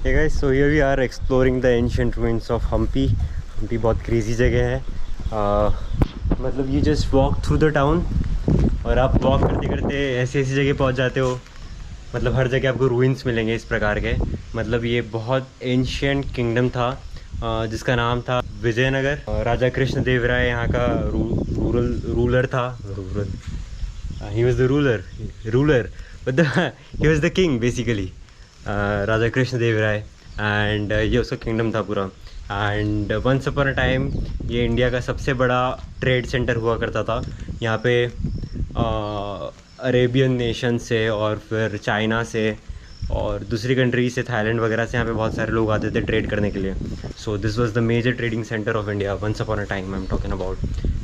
Hey guys, so here we are exploring the ancient ruins of Hampi. Hampi बहुत crazy जगह है। मतलब you just walk through the town और आप walk करते करते ऐसी ऐसी जगह पहुंच जाते हो। मतलब हर जगह आपको रूइंस मिलेंगे इस प्रकार के। मतलब ये बहुत एंशियंट किंगडम था जिसका नाम था विजयनगर। राजा कृष्णदेव राय यहाँ का रूलर था। He was the ruler but he was the king basically. राजा कृष्णदेव राय एंड ये उसका किंगडम था पूरा। And once upon a time ये इंडिया का सबसे बड़ा ट्रेड सेंटर हुआ करता था। यहाँ पे अरेबियन नेशन से और फिर चाइना से और दूसरी कंट्री से, थाईलैंड वगैरह से यहाँ पे बहुत सारे लोग आते थे ट्रेड करने के लिए। So this was the major trading centre of India once upon a time I am talking about.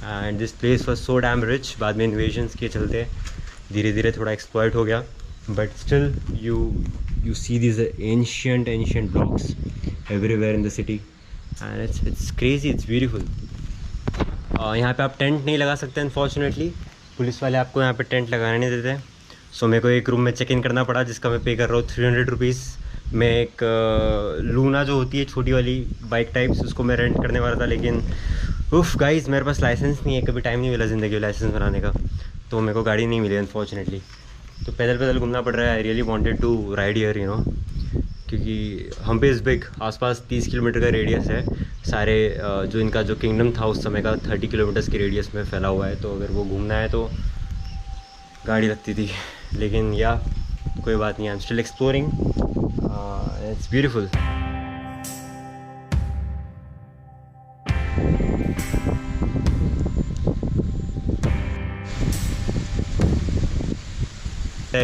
And this place was so damn rich. बाद में इन्वेजन्स के चलते धीरे धीरे थोड़ा एक्सप्लॉइट हो गया, but still you see these ancient blocks everywhere in the city and it's crazy, it's beautiful. यहाँ पे आप टेंट नहीं लगा सकते अनफॉर्चुनेटली, पुलिस वाले आपको यहाँ पे टेंट लगाने नहीं देते। सो मेरे को एक रूम में चेक इन करना पड़ा जिसका मैं पे कर रहा हूँ 300 रुपीज़। मैं एक लूना जो होती है छोटी वाली बाइक टाइप्स, उसको मैं रेंट करने वाला था, लेकिन उफ गाइस मेरे पास लाइसेंस नहीं है, कभी टाइम नहीं मिला ज़िंदगी में लाइसेंस बनाने का, तो मेरे को गाड़ी नहीं मिली अनफॉर्चुनेटली। तो पैदल पैदल घूमना पड़ रहा है। I really wanted to ride here you know, क्योंकि हम्पी इज़ बिग। आसपास 30 किलोमीटर का रेडियस है। सारे जो इनका जो किंगडम था उस समय का 30 किलोमीटर्स के रेडियस में फैला हुआ है। तो अगर वो घूमना है तो गाड़ी लगती थी, लेकिन या कोई बात नहीं, I am still exploring, it's beautiful.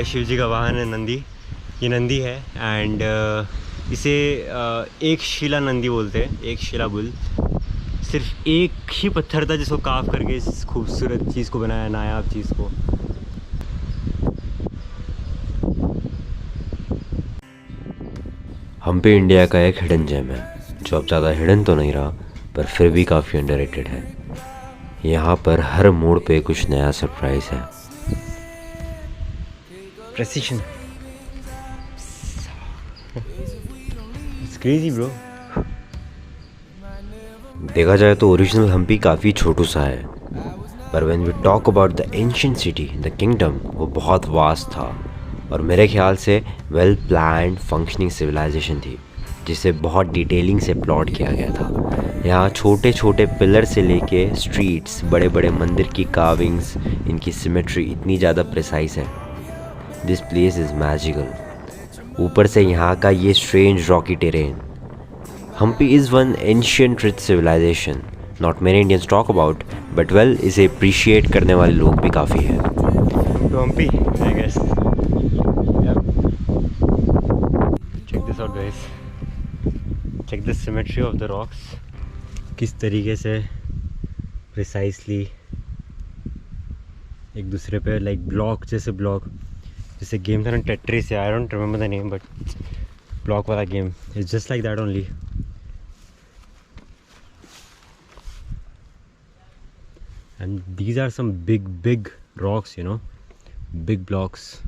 Shiv ji का वाहन है नंदी, ये नंदी है। एंड इसे एक शिला नंदी बोलते हैं, एक शिला बुल। सिर्फ एक ही पत्थर था जिसको काफ करके इस खूबसूरत चीज़ को बनाया, नायाब चीज़ को। हम्पी इंडिया का एक हिडन जेम है जो अब ज़्यादा हिडन तो नहीं रहा पर फिर भी काफ़ी अंडररेटेड है। यहाँ पर हर मोड़ पे कुछ नया सरप्राइज है। Precision, it's crazy bro. देखा जाए तो ओरिजिनल हम्पी काफ़ी छोटू सा है, पर when we talk about the ancient city, the kingdom, वो बहुत वास्ट था और मेरे ख्याल से वेल प्लान्ड फंक्शनिंग सिविलाइजेशन थी जिसे बहुत डिटेलिंग से प्लॉट किया गया था। यहाँ छोटे छोटे पिलर से लेके स्ट्रीट्स, बड़े बड़े मंदिर की कार्विंग्स, इनकी सिमेट्री इतनी ज़्यादा प्रिसाइज है। This place is magical. ऊपर से यहाँ का ये strange rocky terrain. Hampi is one ancient rich civilisation not many Indians talk about, but well इसे अप्रिशिएट करने वाले लोग भी काफ़ी हैं। तो Hampi I guess. Check this out guys, check the symmetry of the rocks, किस तरीके से प्रिसाइसली एक दूसरे पे लाइक ब्लॉक जैसे गेम था ना Tetris, I don't remember the name, but block वाला game it's just like that only. And these are some big rocks you know, big blocks,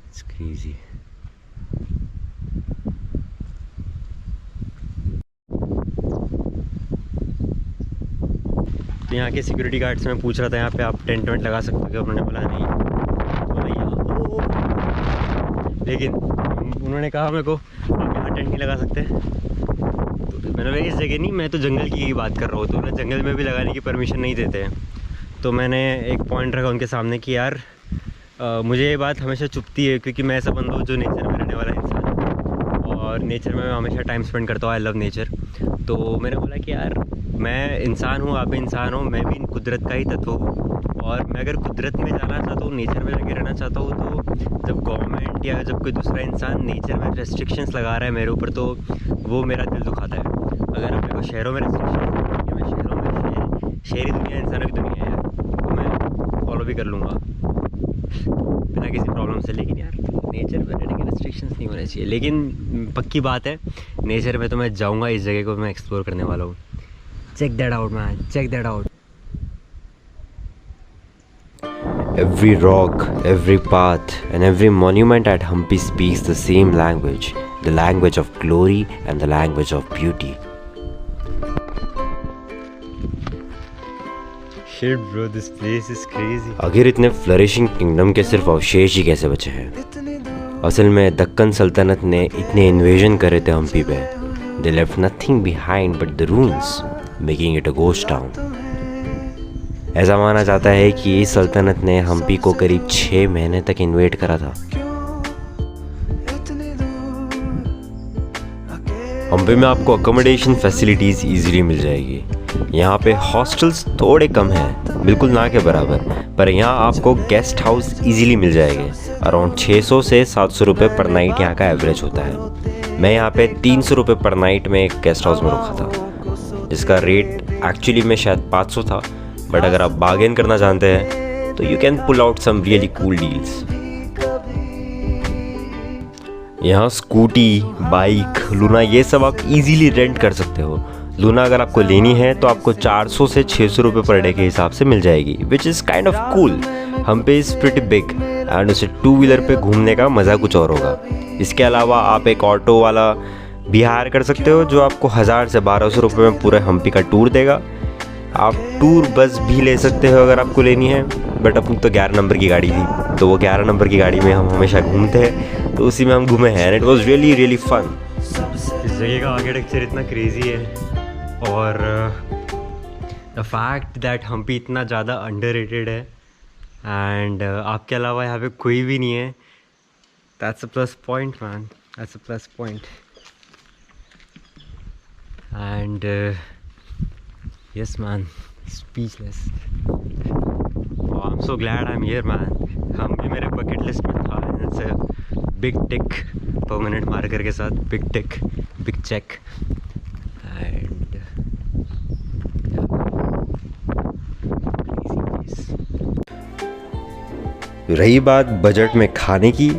it's crazy. तो यहाँ के सिक्योरिटी गार्ड से मैं पूछ रहा था यहाँ पे आप टेंट वेंट लगा सकते हो क्या, उन्होंने बोला नहीं, तो भैया लेकिन उन्होंने कहा मेरे को आप यहाँ टेंट नहीं लगा सकते। तो मैंने बोला इस जगह नहीं, मैं तो जंगल की बात कर रहा हूँ, तो उन्हें जंगल में भी लगाने की परमिशन नहीं देते हैं। तो मैंने एक पॉइंट रखा उनके सामने कि यार मुझे ये बात हमेशा चुभती है, क्योंकि मैं ऐसा बंदा हूँ जो नेचर में रहने वाला इंसान है और नेचर में मैं हमेशा टाइम स्पेंड करता हूँ। I love nature. तो मैंने बोला कि यार मैं इंसान हूँ, आप भी इंसान हो, मैं भी कुदरत का ही तत्व हूँ, और मैं अगर कुदरत में जाना चाहता हूँ, नेचर में जाके रहना चाहता हूँ, तो जब गवर्नमेंट या जब कोई दूसरा इंसान नेचर में रेस्ट्रिक्शंस लगा रहा है मेरे ऊपर, तो वो मेरा दिल दुखाता है। अगर आप मेरे को शहरों में रेस्ट्रिक्शन, मैं शहरों में शहरी दुनिया, इंसानों की दुनिया है यार, तो मैं फॉलो भी कर लूँगा बिना किसी प्रॉब्लम से। लेकिन यार नेचर में रहने के रेस्ट्रिक्शंस नहीं होने चाहिए। लेकिन पक्की बात है, नेचर में तो मैं जाऊँगा, इस जगह को मैं एक्सप्लोर करने वाला हूँ। Check that out man, check that out. Every rock, every path, and every monument at Hampi speaks the same language, the language of glory and the language of beauty. Shit bro, this place is crazy. आखिर इतने flourishing kingdom के सिर्फ अवशेष ही कैसे बचे हैं? असल में दक्कन सल्तनत ने इतने इन्वेजन करे थे हम्पी पे, they left nothing behind but the ruins, making it a ghost town. ऐसा माना जाता है कि इस सल्तनत ने हम्पी को करीब 6 महीने तक इन्वेड करा था। हम्पी में आपको अकोमोडेशन फैसिलिटीज़ इजीली मिल जाएगी। यहाँ पे हॉस्टल्स थोड़े कम हैं, बिल्कुल ना के बराबर, पर यहाँ आपको गेस्ट हाउस इजीली मिल जाएंगे। अराउंड 600 से 700 रुपये पर नाइट यहाँ का एवरेज होता है। मैं यहाँ पे 300 रुपये पर नाइट में एक गेस्ट हाउस में रुका था, जिसका रेट एक्चुअली में शायद 500 था, बट अगर आप बार्गेन करना जानते हैं तो you can pull out some really cool deals. यहाँ स्कूटी, बाइक, लूना ये सब आप इजीली रेंट कर सकते हो। लूना अगर आपको लेनी है तो आपको 400 से 600 रुपये पर डे के हिसाब से मिल जाएगी, which is kind of cool. हम पे इज़ प्रिटी बिग एंड उसे 2 व्हीलर पे घूमने का मज़ा कुछ और होगा। इसके अलावा आप एक ऑटो वाला भी हायर कर सकते हो जो आपको 1000 से 1200 रुपये में पूरे हम्पी का टूर देगा। आप टूर बस भी ले सकते हो अगर आपको लेनी है, बट अपनी तो 11 नंबर की गाड़ी थी, तो वो 11 नंबर की गाड़ी में हम हमेशा घूमते हैं, तो उसी में हम घूमे हैं and it was really really fun. इस जगह का आर्किटेक्चर इतना क्रेजी है, और द फैक्ट दैट हम्पी इतना ज़्यादा अंडररेटेड है एंड आपके अलावा यहाँ पे कोई भी नहीं है, that's a plus point man, that's a plus point. And yes man, speechless. I am so glad I am here man. Hampi मेरे बकेट लिस्ट में था, it's a big tick, permanent marker के साथ big tick, big check. And रही बात budget में खाने की,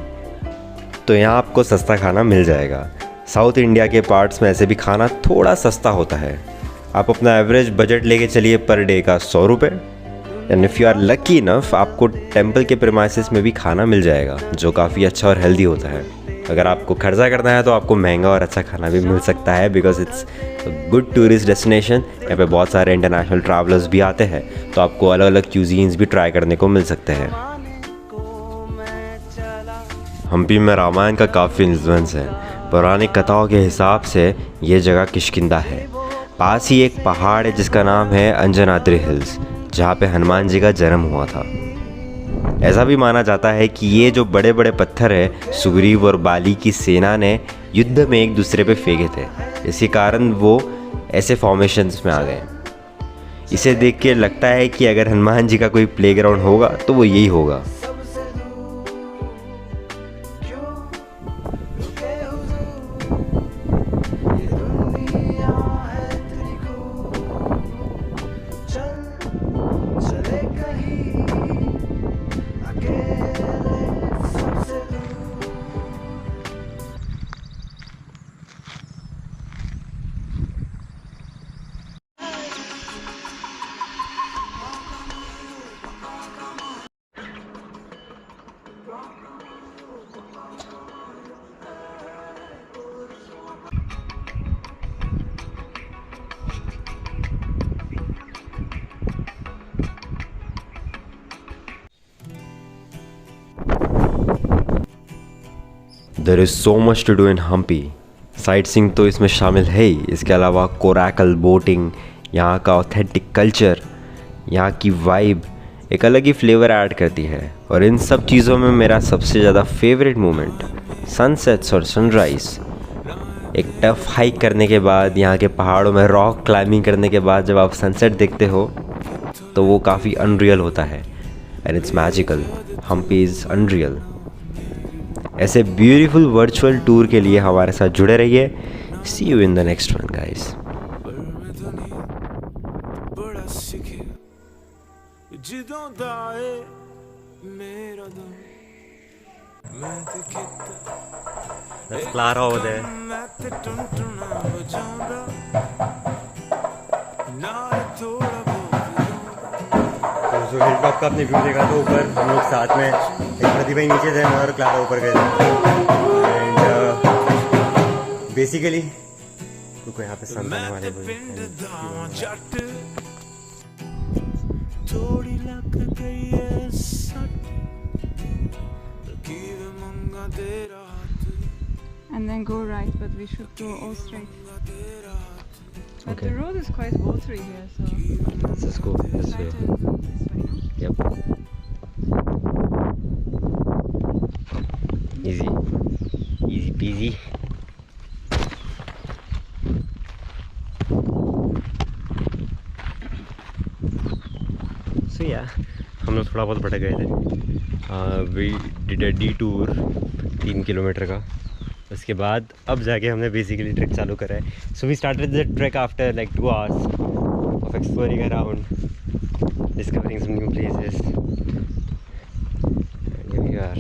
तो यहाँ आपको सस्ता खाना मिल जाएगा। साउथ इंडिया के पार्ट्स में ऐसे भी खाना थोड़ा सस्ता होता है। आप अपना एवरेज बजट लेके चलिए पर डे का 100 रुपये, and if you are lucky enough आपको टेंपल के प्रेमाइसेस में भी खाना मिल जाएगा, जो काफ़ी अच्छा और हेल्दी होता है। अगर आपको खर्चा करना है तो आपको महंगा और अच्छा खाना भी मिल सकता है, because it's good tourist destination. यहाँ पे बहुत सारे इंटरनेशनल ट्रैवलर्स भी आते हैं, तो आपको अलग अलग क्यूजीन्स भी ट्राई करने को मिल सकते हैं। हम्पी में रामायण का काफ़ी इन्फ्लुएंस है। पौराणिक कथाओं के हिसाब से ये जगह किष्किंधा है। पास ही एक पहाड़ है जिसका नाम है अंजनाद्रि हिल्स, जहाँ पे हनुमान जी का जन्म हुआ था। ऐसा भी माना जाता है कि ये जो बड़े बड़े पत्थर है सुग्रीव और बाली की सेना ने युद्ध में एक दूसरे पे फेंके थे, इसी कारण वो ऐसे फॉर्मेशंस में आ गए। इसे देख के लगता है कि अगर हनुमान जी का कोई प्लेग्राउंड होगा तो वो यही होगा। There is so much to do in Hampi. Sightseeing तो इसमें शामिल है ही, इसके अलावा कोरैकल बोटिंग, यहाँ का ऑथेंटिक कल्चर, यहाँ की वाइब एक अलग ही फ्लेवर ऐड करती है। और इन सब चीज़ों में मेरा सबसे ज़्यादा फेवरेट मोमेंट सनसेट्स और सनराइज़। एक टफ हाइक करने के बाद, यहाँ के पहाड़ों में रॉक क्लाइंबिंग करने के बाद जब आप सनसेट देखते हो तो वो काफ़ी अनरियल होता है, and it's magical. Hampi is unreal. ऐसे ब्यूटीफुल वर्चुअल टूर के लिए हमारे साथ जुड़े रहिए। See you in the next one guys. That's Clara over there. तो जो हिल टॉप का आपने व्यू देखा था ऊपर, हम लोग साथ में एक प्रदीप भाई नीचे थे, मैं और क्लारा ऊपर गए थे। एंड बेसिकली रुको यहाँ पे सन आने वाले थोड़ी लग गई है सट लकीर मंगा तेरा And then go right, but we should go all straight. But Okay. the road is quite watery here, so Let's just go this way. better this way. Yep. Easy. Easy peasy. So yeah, हम लोग थोड़ा बहुत भटक गए थे. We did a detour 3 kilometre का. उसके बाद अब जाके हमने बेसिकली ट्रैक चालू करा है. So we started the trek after like 2 hours of exploring around, discovering some new places. And here we are.